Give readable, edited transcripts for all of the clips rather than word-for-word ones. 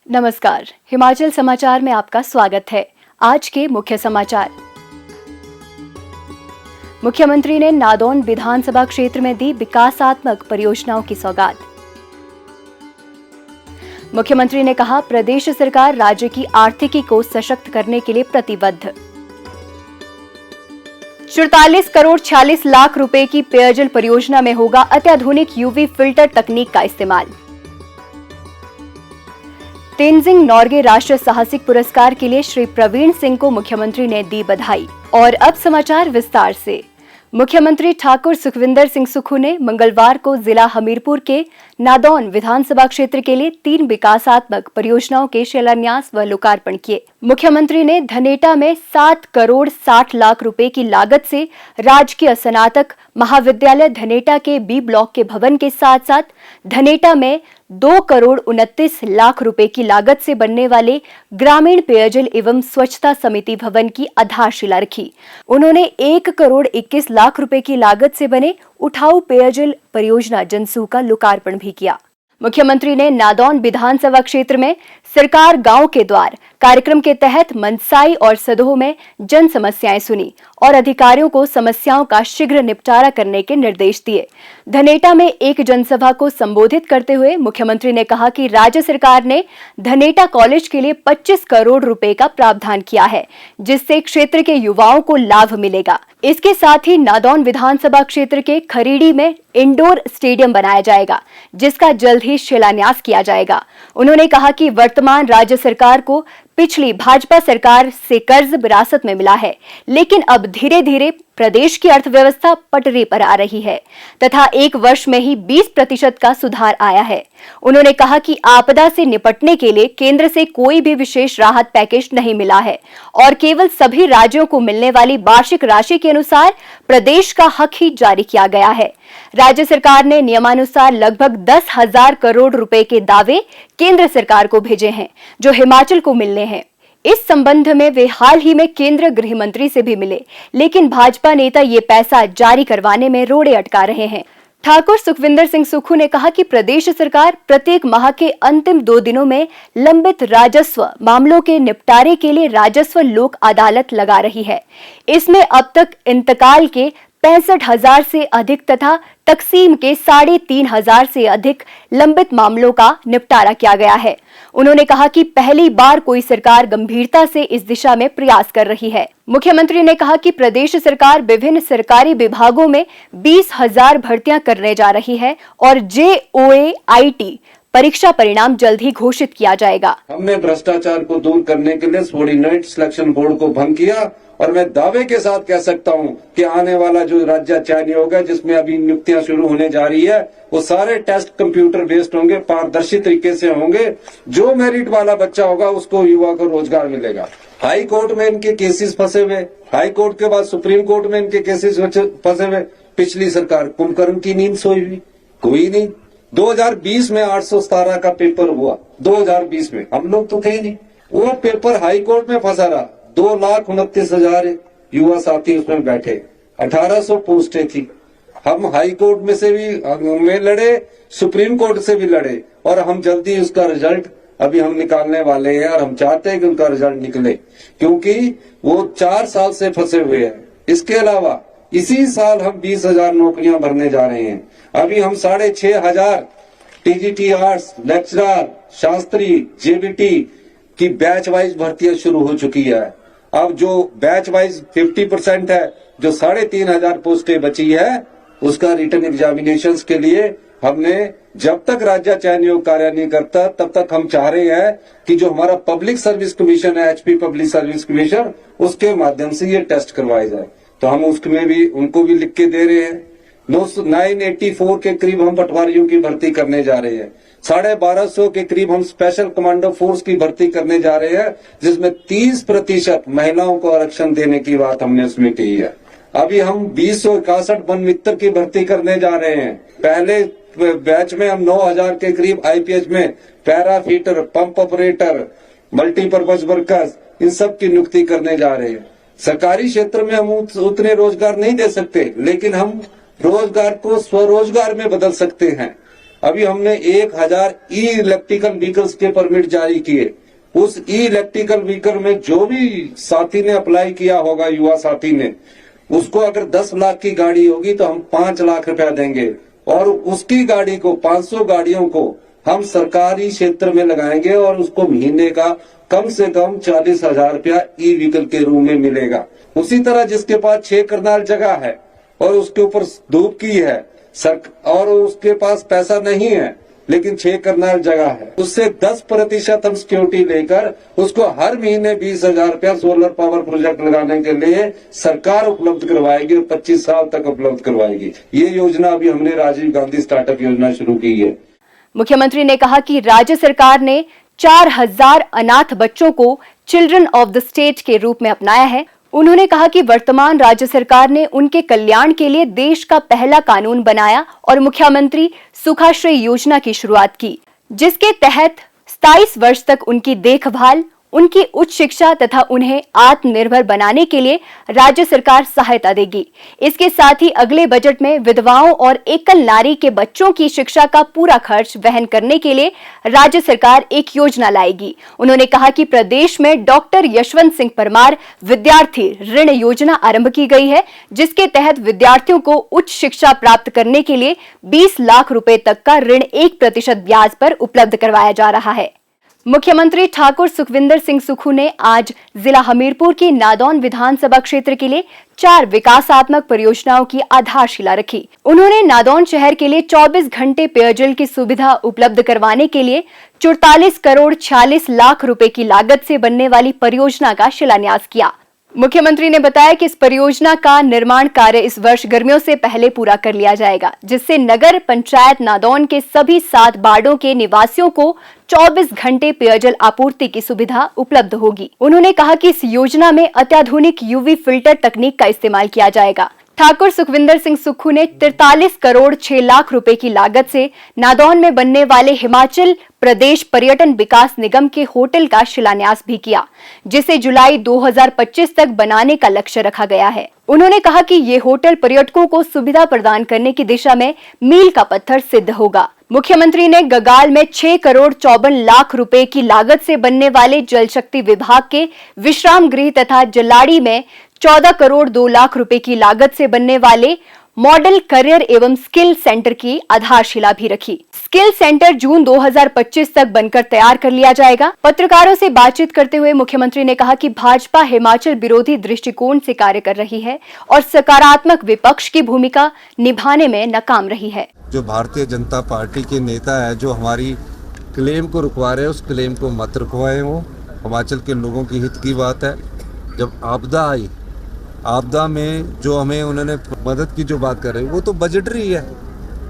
नमस्कार, हिमाचल समाचार में आपका स्वागत है। आज के मुख्य समाचार। मुख्यमंत्री ने नादौन विधानसभा क्षेत्र में दी विकासात्मक परियोजनाओं की सौगात। मुख्यमंत्री ने कहा, प्रदेश सरकार राज्य की आर्थिकी को सशक्त करने के लिए प्रतिबद्ध। 44 करोड़ 46 लाख रुपए की पेयजल परियोजना में होगा अत्याधुनिक यूवी फिल्टर तकनीक का इस्तेमाल। तेंजिंग नोर्गे राष्ट्रीय साहसिक पुरस्कार के लिए श्री प्रवीण सिंह को मुख्यमंत्री ने दी बधाई। और अब समाचार विस्तार से। मुख्यमंत्री ठाकुर सुखविंदर सिंह सुक्खू ने मंगलवार को जिला हमीरपुर के नादौन विधानसभा क्षेत्र के लिए 3 विकासात्मक परियोजनाओं के शिलान्यास व लोकार्पण किए। मुख्यमंत्री ने धनेटा में 7 करोड़ 60 लाख रुपए की लागत से राजकीय स्नातक महाविद्यालय धनेटा के बी ब्लॉक के भवन के साथ साथ धनेटा में 2 करोड़ 29 लाख रुपए की लागत से बनने वाले ग्रामीण पेयजल एवं स्वच्छता समिति भवन की आधारशिला रखी। उन्होंने 1 करोड़ 21 लाख रुपए की लागत से बने उठाऊ पेयजल परियोजना जनसूह का लोकार्पण भी किया। मुख्यमंत्री ने नादौन विधानसभा क्षेत्र में सरकार गांव के द्वार कार्यक्रम के तहत मनसाई और सदोह में जन समस्याएं सुनी और अधिकारियों को समस्याओं का शीघ्र निपटारा करने के निर्देश दिए। धनेटा में एक जनसभा को संबोधित करते हुए मुख्यमंत्री ने कहा कि राज्य सरकार ने धनेटा कॉलेज के लिए 25 करोड़ रुपए का प्रावधान किया है, जिससे क्षेत्र के युवाओं को लाभ मिलेगा। इसके साथ ही नादौन विधानसभा क्षेत्र के खरीड़ी में इंडोर स्टेडियम बनाया जाएगा, जिसका जल्द ही शिलान्यास किया जाएगा। उन्होंने कहा कि वर्तमान राज्य सरकार को पिछली भाजपा सरकार से कर्ज विरासत में मिला है, लेकिन अब धीरे धीरे प्रदेश की अर्थव्यवस्था पटरी पर आ रही है तथा 1 वर्ष में ही 20% का सुधार आया है। उन्होंने कहा कि आपदा से निपटने के लिए केंद्र से कोई भी विशेष राहत पैकेज नहीं मिला है और केवल सभी राज्यों को मिलने वाली वार्षिक राशि के अनुसार प्रदेश का हक ही जारी किया गया है। राज्य सरकार ने नियमानुसार लगभग 10,000 करोड़ रुपए के दावे केंद्र सरकार को भेजे हैं, जो हिमाचल को मिलने हैं। इस संबंध में वे हाल ही में केंद्र गृह मंत्री से भी मिले, लेकिन भाजपा नेता ये पैसा जारी करवाने में रोड़े अटका रहे हैं। ठाकुर सुखविंदर सिंह सुक्खू ने कहा कि प्रदेश सरकार प्रत्येक माह के अंतिम 2 दिनों में लंबित राजस्व मामलों के निपटारे के लिए राजस्व लोक अदालत लगा रही है। इसमें अब तक इंतकाल के 65,000 से अधिक तथा तकसीम के 3,500 से अधिक लंबित मामलों का निपटारा किया गया है। उन्होंने कहा कि पहली बार कोई सरकार गंभीरता से इस दिशा में प्रयास कर रही है। मुख्यमंत्री ने कहा कि प्रदेश सरकार विभिन्न सरकारी विभागों में 20,000 भर्तियां करने जा रही है और JOAIT परीक्षा परिणाम जल्द ही घोषित किया जाएगा। हमने भ्रष्टाचार को दूर करने के लिए सबॉर्डिनेट सिलेक्शन बोर्ड को भंग किया और मैं दावे के साथ कह सकता हूं कि आने वाला जो राज्य चयन होगा, जिसमें अभी नियुक्तियां शुरू होने जा रही है, वो सारे टेस्ट कंप्यूटर बेस्ड होंगे, पारदर्शी तरीके से होंगे। जो मेरिट वाला बच्चा होगा उसको युवा को रोजगार मिलेगा। हाई कोर्ट में इनके केसेस फंसे हुए, हाई कोर्ट के बाद सुप्रीम कोर्ट में इनके केसेस फंसे हुए। पिछली सरकार कुंभकर्ण की नींद सोई हुई, कोई नहीं। 2020 में 817 का पेपर हुआ, 2020 में हम लोग तो थे नहीं। वो पेपर हाई कोर्ट में फंसा रहा। 2,29,000 युवा साथी उसमें बैठे, 1,800 पोस्टें थी। हम हाई कोर्ट में से भी में लड़े, सुप्रीम कोर्ट से भी लड़े और हम जल्दी उसका रिजल्ट अभी हम निकालने वाले हैं और हम चाहते हैं कि उनका रिजल्ट निकले, क्योंकि वो 4 साल से फंसे हुए हैं। इसके अलावा इसी साल हम 20,000 नौकरियां भरने जा रहे हैं। अभी हम 6,500 TGT arts, lecturer, Shastri, JBT की बैच वाइज भर्तियां शुरू हो चुकी है। अब जो बैच वाइज 50% है, जो 3,500 पोस्टें बची है, उसका रिटन एग्जामिनेशंस के लिए हमने, जब तक राज्य चयन आयोग कार्य नहीं करता तब तक हम चाह रहे हैं कि जो हमारा पब्लिक सर्विस कमीशन है, HP पब्लिक सर्विस कमीशन, उसके माध्यम से ये टेस्ट करवाए जाए। तो हम उसमें भी उनको भी लिख के दे रहे हैं। 984 के करीब हम पटवारियों की भर्ती करने जा रहे हैं। 1,250 के करीब हम स्पेशल कमांडो फोर्स की भर्ती करने जा रहे हैं, जिसमें 30% महिलाओं को आरक्षण देने की बात हमने उसमें की है। अभी हम 261 वन मित्र की भर्ती करने जा रहे हैं। पहले बैच में हम 9,000 के करीब IPH में पैरा fitter, pump operator, multipurpose workers, इन सब की नियुक्ति करने जा रहे हैं। सरकारी क्षेत्र में हम उतने रोजगार नहीं दे सकते, लेकिन हम रोजगार को स्वरोजगार में बदल सकते हैं। अभी हमने 1000 ई इलेक्ट्रिकल व्हीकल्स के परमिट जारी किए। उस ई इलेक्ट्रिकल व्हीकल में जो भी साथी ने अप्लाई किया होगा, युवा साथी ने, उसको अगर 10 लाख की गाड़ी होगी तो हम 5 लाख रुपया देंगे और उसकी गाड़ी को 500 गाड़ियों को हम सरकारी क्षेत्र में लगाएंगे और उसको महीने का कम से कम 40,000 रुपया ई व्हीकल के रूप में मिलेगा। उसी तरह जिसके पास 6 करनाल जगह है और उसके ऊपर धूप की है और उसके पास पैसा नहीं है लेकिन 6 करनाल जगह है, उससे 10% हम सिक्योरिटी लेकर उसको हर महीने 20,000 रुपया सोलर पावर प्रोजेक्ट लगाने के लिए सरकार उपलब्ध करवाएगी और 25 साल तक उपलब्ध करवाएगी। ये योजना अभी हमने राजीव गांधी स्टार्टअप योजना शुरू की है। मुख्यमंत्री ने कहा कि राज्य सरकार ने 4,000 अनाथ बच्चों को चिल्ड्रन ऑफ द स्टेट के रूप में अपनाया है। उन्होंने कहा कि वर्तमान राज्य सरकार ने उनके कल्याण के लिए देश का पहला कानून बनाया और मुख्यमंत्री सुखाश्रय योजना की शुरुआत की, जिसके तहत 27 वर्ष तक उनकी देखभाल, उनकी उच्च शिक्षा तथा उन्हें आत्मनिर्भर बनाने के लिए राज्य सरकार सहायता देगी। इसके साथ ही अगले बजट में विधवाओं और एकल नारी के बच्चों की शिक्षा का पूरा खर्च वहन करने के लिए राज्य सरकार एक योजना लाएगी। उन्होंने कहा कि प्रदेश में डॉक्टर यशवंत सिंह परमार विद्यार्थी ऋण योजना आरंभ की गई है, जिसके तहत विद्यार्थियों को उच्च शिक्षा प्राप्त करने के लिए 20 लाख रुपए तक का ऋण 1% ब्याज पर उपलब्ध करवाया जा रहा है। मुख्यमंत्री ठाकुर सुखविंदर सिंह सुक्खू ने आज जिला हमीरपुर की नादौन विधानसभा क्षेत्र के लिए 4 विकासात्मक परियोजनाओं की आधारशिला रखी। उन्होंने नादौन शहर के लिए 24 घंटे पेयजल की सुविधा उपलब्ध करवाने के लिए 44 करोड़ 46 लाख रुपए की लागत से बनने वाली परियोजना का शिलान्यास किया। मुख्यमंत्री ने बताया कि इस परियोजना का निर्माण कार्य इस वर्ष गर्मियों से पहले पूरा कर लिया जाएगा, जिससे नगर पंचायत नादौन के सभी 7 वार्डों के निवासियों को 24 घंटे पेयजल आपूर्ति की सुविधा उपलब्ध होगी। उन्होंने कहा कि इस योजना में अत्याधुनिक यूवी फिल्टर तकनीक का इस्तेमाल किया जाएगा। ठाकुर सुखविंदर सिंह सुक्खू ने 43 करोड़ 6 लाख रुपए की लागत से नादौन में बनने वाले हिमाचल प्रदेश पर्यटन विकास निगम के होटल का शिलान्यास भी किया, जिसे जुलाई 2025 तक बनाने का लक्ष्य रखा गया है। उन्होंने कहा कि ये होटल पर्यटकों को सुविधा प्रदान करने की दिशा में मील का पत्थर सिद्ध होगा। मुख्यमंत्री ने गगाल में 6 करोड़ 54 लाख रुपए की लागत से बनने वाले जल शक्ति विभाग के विश्राम गृह तथा जलाड़ी में 14 करोड़ 2 लाख रुपए की लागत से बनने वाले मॉडल करियर एवं स्किल सेंटर की आधारशिला भी रखी। स्किल सेंटर जून 2025 तक बनकर तैयार कर लिया जाएगा। पत्रकारों से बातचीत करते हुए मुख्यमंत्री ने कहा कि भाजपा हिमाचल विरोधी दृष्टिकोण से कार्य कर रही है और सकारात्मक विपक्ष की भूमिका निभाने में नाकाम रही है। जो भारतीय जनता पार्टी के नेता है, जो हमारी क्लेम को रुकवा रहे हैं, उस क्लेम को मत रुकवाएं। वो हिमाचल के लोगों की हित की बात है। जब आपदा आई, आपदा में जो हमें उन्होंने मदद की जो बात कर रहे हैं वो तो बजटरी है।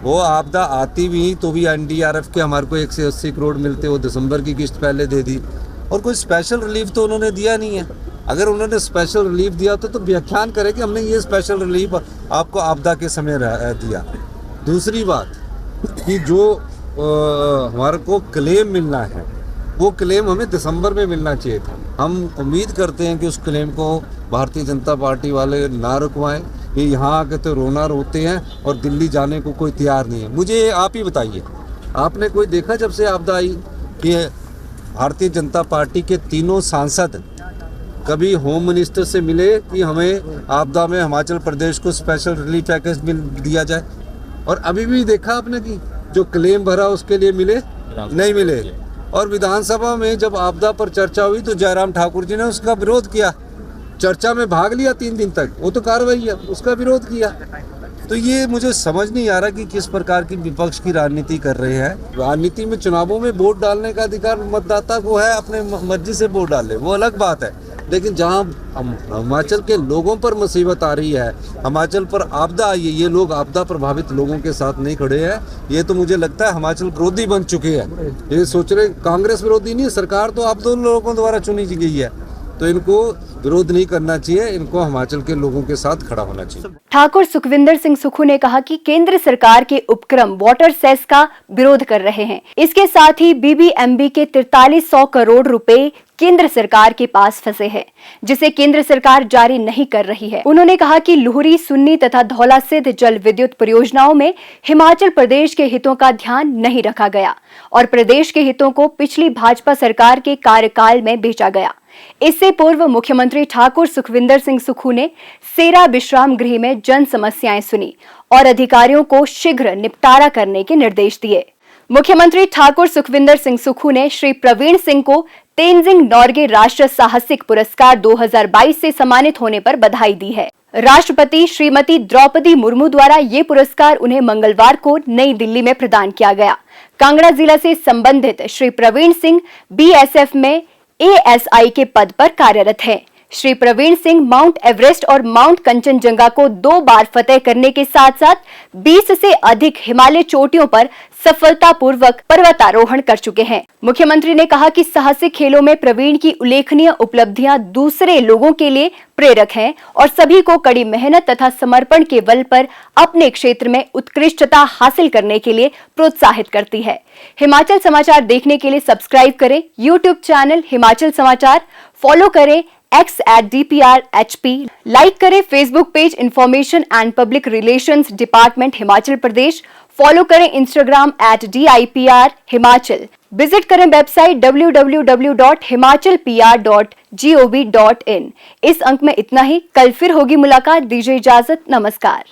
वो आपदा आती भी तो भी एनडीआरएफ के हमारे को 180 करोड़ मिलते, वो दिसंबर की किस्त पहले दे दी और कोई स्पेशल रिलीफ तो उन्होंने दिया नहीं है। अगर उन्होंने स्पेशल रिलीफ दिया तो व्याख्यान करे कि हमने ये स्पेशल रिलीफ आपको आपदा के समय दिया। दूसरी बात कि जो हमारे को क्लेम मिलना है वो क्लेम हमें दिसंबर में मिलना चाहिए था। हम उम्मीद करते हैं कि उस क्लेम को भारतीय जनता पार्टी वाले ना रुकवाएं। ये यहाँ आके तो रोना रोते हैं और दिल्ली जाने को कोई तैयार नहीं है। मुझे आप ही बताइए, आपने कोई देखा जब से आपदा आई कि भारतीय जनता पार्टी के तीनों सांसद कभी होम मिनिस्टर से मिले कि हमें आपदा में हिमाचल प्रदेश को स्पेशल रिलीफ पैकेज दिया जाए? और अभी भी देखा आपने कि जो क्लेम भरा उसके लिए मिले नहीं मिले। और विधानसभा में जब आपदा पर चर्चा हुई तो जयराम ठाकुर जी ने उसका विरोध किया, चर्चा में भाग लिया 3 दिन तक, वो तो कार्रवाई है, उसका विरोध किया। तो ये मुझे समझ नहीं आ रहा कि किस प्रकार की विपक्ष की राजनीति कर रहे हैं। राजनीति में चुनावों में वोट डालने का अधिकार मतदाता को है, अपने मर्जी से वोट डाले, वो अलग बात है। लेकिन जहां हिमाचल के लोगों पर मुसीबत आ रही है, हिमाचल पर आपदा आई है, ये लोग आपदा प्रभावित लोगों के साथ नहीं खड़े हैं। ये तो मुझे लगता है हिमाचल विरोधी बन चुके हैं। ये सोच रहे कांग्रेस विरोधी नहीं, सरकार तो आप दोनों लोगों द्वारा चुनी गई है, तो इनको विरोध नहीं करना चाहिए, इनको हिमाचल के लोगों के साथ खड़ा होना चाहिए। ठाकुर सुखविंदर सिंह सुक्खू ने कहा कि केंद्र सरकार के उपक्रम वाटर सेस का विरोध कर रहे हैं। इसके साथ ही बीबीएमबी के 4300 करोड़ रुपए केंद्र सरकार के पास फंसे हैं, जिसे केंद्र सरकार जारी नहीं कर रही है। उन्होंने कहा कि लुहरी, सुन्नी तथा धौला सिद्ध जल विद्युत परियोजनाओं में हिमाचल प्रदेश के हितों का ध्यान नहीं रखा गया और प्रदेश के हितों को पिछली भाजपा सरकार के कार्यकाल में बेचा गया। इससे पूर्व मुख्यमंत्री ठाकुर सुखविंदर सिंह सुक्खू ने सेरा विश्राम गृह में जन समस्याएं सुनी और अधिकारियों को शीघ्र निपटारा करने के निर्देश दिए। मुख्यमंत्री ठाकुर सुखविंदर सिंह सुक्खू ने श्री प्रवीण सिंह को तेंजिंग नॉर्गे राष्ट्रीय साहसिक पुरस्कार 2022 से सम्मानित होने पर बधाई दी है। राष्ट्रपति श्रीमती द्रौपदी मुर्मू द्वारा ये पुरस्कार उन्हें मंगलवार को नई दिल्ली में प्रदान किया गया। कांगड़ा जिला से संबंधित श्री प्रवीण सिंह बीएसएफ में ASI के पद पर कार्यरत हैं। श्री प्रवीण सिंह माउंट एवरेस्ट और माउंट कंचनजंगा को 2 बार फतेह करने के साथ साथ 20 से अधिक हिमालय चोटियों पर सफलतापूर्वक पर्वतारोहण कर चुके हैं। मुख्यमंत्री ने कहा कि साहसिक खेलों में प्रवीण की उल्लेखनीय उपलब्धियां दूसरे लोगों के लिए प्रेरक हैं और सभी को कड़ी मेहनत तथा समर्पण के बल पर अपने क्षेत्र में उत्कृष्टता हासिल करने के लिए प्रोत्साहित करती है। हिमाचल समाचार देखने के लिए सब्सक्राइब करें यूट्यूब चैनल हिमाचल समाचार, फॉलो करें x@DPRHP, लाइक करें Facebook page information and public relations department Himachal Pradesh, follow करें इंस्टाग्राम @DIPR हिमाचल, विजिट करें वेबसाइट www.himachalpr.gov.in। इस अंक में इतना ही, कल फिर होगी मुलाकात। दीजिए इजाजत, नमस्कार।